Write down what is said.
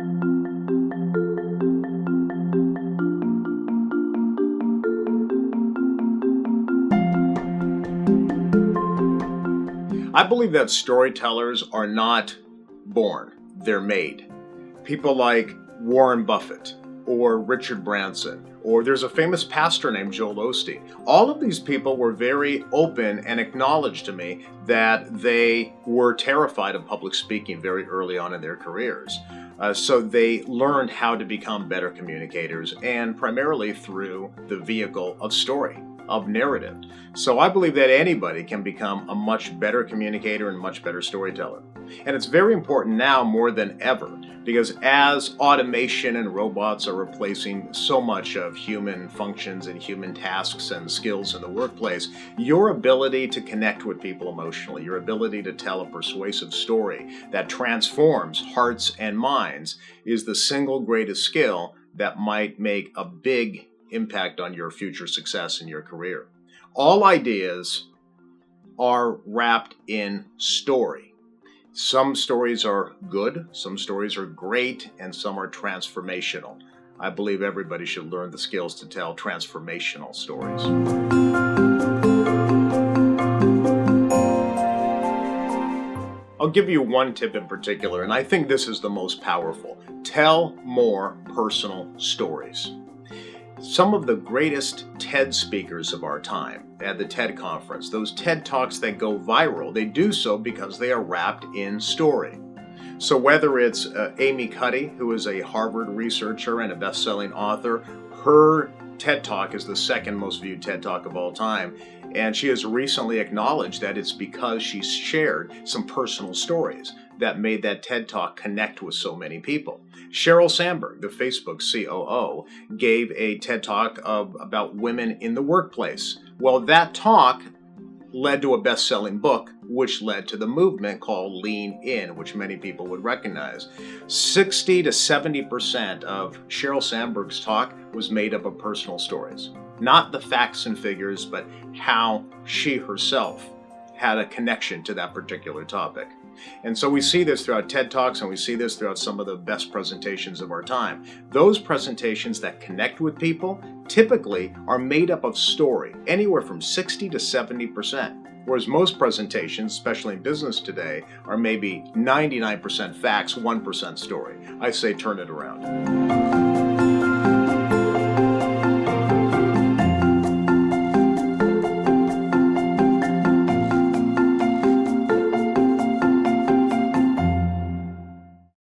I believe that storytellers are not born, they're made. People like Warren Buffett or Richard Branson, or there's a famous pastor named Joel Osteen. All of these people were very open and acknowledged to me that they were terrified of public speaking very early on in their careers. So they learned how to become better communicators, and primarily through the vehicle of story, of narrative. So I believe that anybody can become a much better communicator and much better storyteller. And it's very important now more than ever, because as automation and robots are replacing so much of human functions and human tasks and skills in the workplace, your ability to connect with people emotionally, your ability to tell a persuasive story that transforms hearts and minds is the single greatest skill that might make a big impact on your future success in your career. All ideas are wrapped in story. Some stories are good, some stories are great, and some are transformational. I believe everybody should learn the skills to tell transformational stories. I'll give you one tip in particular, and I think this is the most powerful. Tell more personal stories. Some of the greatest TED speakers of our time at the TED conference, those TED Talks that go viral, they do so because they are wrapped in story. So whether it's Amy Cuddy, who is a Harvard researcher and a best-selling author, her TED Talk is the second most viewed TED Talk of all time. And she has recently acknowledged that it's because she shared some personal stories that made that TED Talk connect with so many people. Sheryl Sandberg, the Facebook COO, gave a TED Talk about women in the workplace. Well, that talk led to a best-selling book, which led to the movement called Lean In, which many people would recognize. 60 to 70% of Sheryl Sandberg's talk was made up of personal stories. Not the facts and figures, but how she herself had a connection to that particular topic. And so we see this throughout TED Talks, and we see this throughout some of the best presentations of our time. Those presentations that connect with people typically are made up of story, anywhere from 60 to 70%. Whereas most presentations, especially in business today, are maybe 99% facts, 1% story. I say turn it around.